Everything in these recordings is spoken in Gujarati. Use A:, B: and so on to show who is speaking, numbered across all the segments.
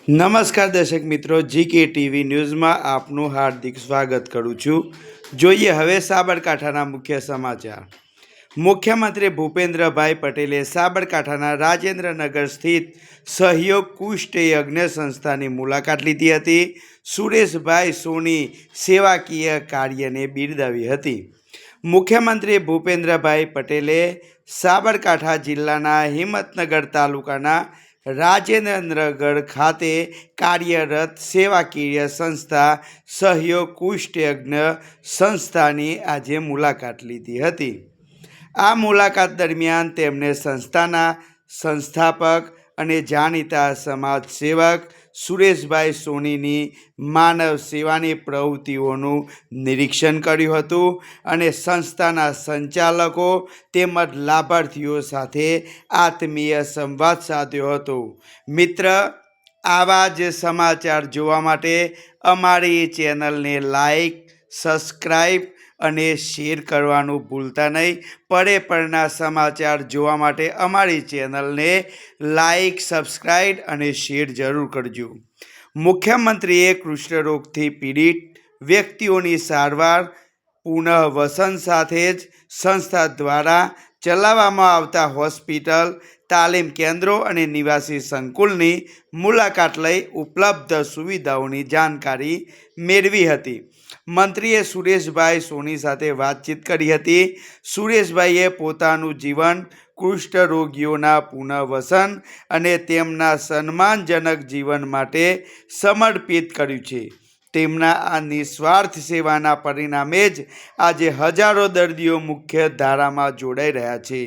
A: નમસ્કાર દર્શક મિત્રો, જીકે ટીવી ન્યૂઝમાં આપનું હાર્દિક સ્વાગત કરું છું। જોઈએ હવે સાબરકાંઠાના મુખ્ય સમાચાર। મુખ્યમંત્રી ભૂપેન્દ્રભાઈ પટેલે સાબરકાંઠાના રાજેન્દ્રનગર સ્થિત સહયોગ કુષ્ઠ યજ્ઞ સંસ્થાની મુલાકાત લીધી હતી। સુરેશભાઈ સોની સેવાકીય કાર્યને બિરદાવી હતી। મુખ્યમંત્રી ભૂપેન્દ્રભાઈ પટેલે સાબરકાંઠા જિલ્લાના હિંમતનગર તાલુકાના રાજેન્દ્રનગર ખાતે કાર્યરત સેવાકીય સંસ્થા સહયોગ કુષ્ઠ યજ્ઞ સંસ્થાની આજે મુલાકાત લીધી હતી। આ મુલાકાત દરમિયાન તેમણે સંસ્થાના સંસ્થાપક અને જાણીતા સમાજ સેવક સુરેશભાઈ સોનીની માનવ સેવાની પ્રવૃત્તિઓનું નિરીક્ષણ કર્યું હતું અને સંસ્થાના સંચાલકો તેમજ લાભાર્થીઓ સાથે આત્મીય સંવાદ સાધ્યો હતો। મિત્ર, આવા જ સમાચાર જોવા માટે અમારી ચેનલને લાઈક, સબસ્ક્રાઈબ અને શેર કરવાનું ભૂલતા નહીં। પળે સમાચાર જોવા માટે અમારી ચેનલને લાઈક, સબસ્ક્રાઈબ અને શેર જરૂર કરજો। મુખ્યમંત્રીએ કુષ્ઠરોગથી પીડિત વ્યક્તિઓની સારવાર પુનઃવસન સાથે જ સંસ્થા દ્વારા ચલાવવામાં આવતા હોસ્પિટલ, તાલીમ કેન્દ્રો અને નિવાસી સંકુલની મુલાકાત લઈ ઉપલબ્ધ સુવિધાઓની જાણકારી મેળવી હતી। મંત્રીએ સુરેશભાઈ સોની સાથે વાતચીત કરી હતી। સુરેશભાઈએ પોતાનું જીવન કુષ્ઠ રોગીઓના પુનઃવસન અને તેમના સન્માનજનક જીવન માટે સમર્પિત કર્યું છે। તેમના આ નિસ્વાર્થ સેવાના પરિણામે જ આજે હજારો દર્દીઓ મુખ્ય ધારામાં જોડાઈ રહ્યા છે।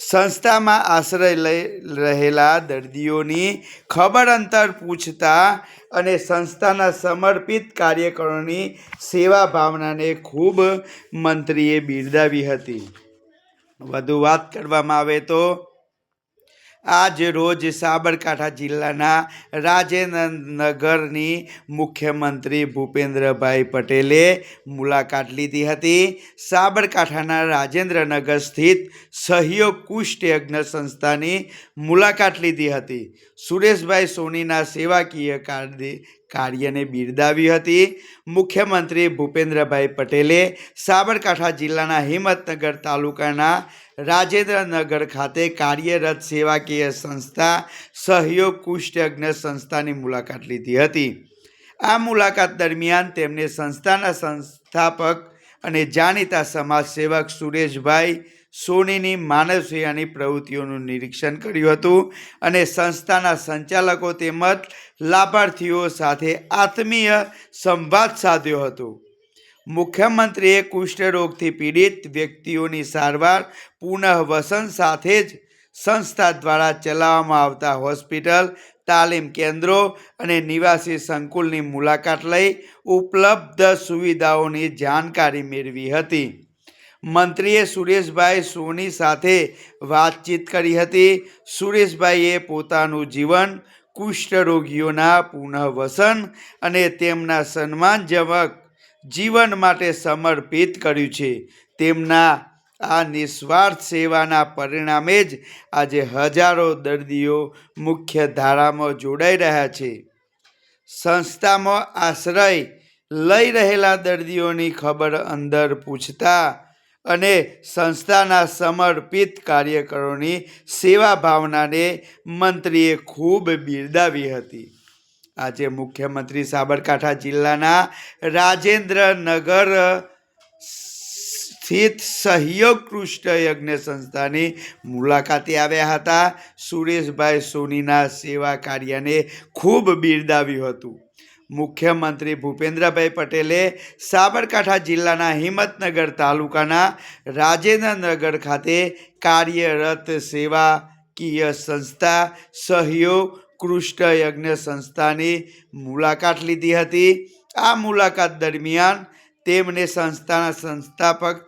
A: સંસ્થામાં આશ્રય લઈ રહેલા દર્દીઓની ખબર અંતર પૂછતા અને સંસ્થાના સમર્પિત કાર્યકરોની સેવા ભાવનાને ખૂબ મંત્રીએ બિરદાવી હતી। વધુ વાત કરવામાં આવે તો આજ રોજ સાબરકાંઠા જિલ્લાના રાજેન્દ્રનગરની મુખ્યમંત્રી ભૂપેન્દ્રભાઈ પટેલે મુલાકાત લીધી હતી। સાબરકાંઠાના રાજેન્દ્રનગર સ્થિત સહયોગ કુષ્ઠ યજ્ઞ સંસ્થાની મુલાકાત લીધી હતી। સુરેશભાઈ સોનીના સેવાકીય કાર્યને બિરદાવી હતી। મુખ્યમંત્રી ભૂપેન્દ્રભાઈ પટેલે સાબરકાંઠા જિલ્લાના હિંમતનગર તાલુકાના રાજેન્દ્રનગર ખાતે કાર્યરત સેવાકીય સંસ્થા સહયોગ કુષ્ઠ યજ્ઞ સંસ્થાની મુલાકાત લીધી હતી। આ મુલાકાત દરમિયાન તેમણે સંસ્થાના સંસ્થાપક અને જાણીતા સમાજ સેવક સુરેશભાઈ સોનીની માનવ સેવાની પ્રવૃત્તિઓનું નિરીક્ષણ કર્યું હતું અને સંસ્થાના સંચાલકો તેમજ લાભાર્થીઓ સાથે આત્મીય સંવાદ સાધ્યો હતો। મુખ્યમંત્રીએ કુષ્ઠરોગથી પીડિત વ્યક્તિઓની સારવાર પુનઃવસન સાથે જ સંસ્થા દ્વારા ચલાવવામાં આવતા હોસ્પિટલ, તાલીમ કેન્દ્રો અને નિવાસી સંકુલની મુલાકાત લઈ ઉપલબ્ધ સુવિધાઓની જાણકારી મેળવી હતી। મંત્રીએ સુરેશભાઈ સોની સાથે વાતચીત કરી હતી। સુરેશભાઈએ પોતાનું જીવન કુષ્ઠરોગીઓના પુનઃવસન અને તેમના સન્માનજનક જીવન માટે સમર્પિત કર્યું છે। તેમના આ નિસ્વાર્થ સેવાના પરિણામે જ આજે હજારો દર્દીઓ મુખ્ય ધારામાં જોડાઈ રહ્યા છે। સંસ્થામાં આશ્રય લઈ રહેલા દર્દીઓની ખબર અંતર પૂછતા અને સંસ્થાના સમર્પિત કાર્યકરોની સેવા ભાવનાને મંત્રીએ ખૂબ બિરદાવી હતી। આજે મુખ્યમંત્રી સાબરકાંઠા જિલ્લાના રાજેન્દ્રનગર સ્થિત સહયોગ કુષ્ઠ યજ્ઞ સંસ્થાની મુલાકાતે આવ્યા હતા। સુરેશભાઈ સોનીના સેવા કાર્યને ખૂબ બિરદાવ્યું હતું। મુખ્યમંત્રી ભૂપેન્દ્રભાઈ પટેલે સાબરકાંઠા જિલ્લાના હિંમતનગર તાલુકાના રાજેન્દ્રનગર ખાતે કાર્યરત સેવાકીય સંસ્થા સહયોગ કુષ્ઠ યજ્ઞ સંસ્થાની મુલાકાત લીધી હતી। આ મુલાકાત દરમિયાન તેમણે સંસ્થાના સંસ્થાપક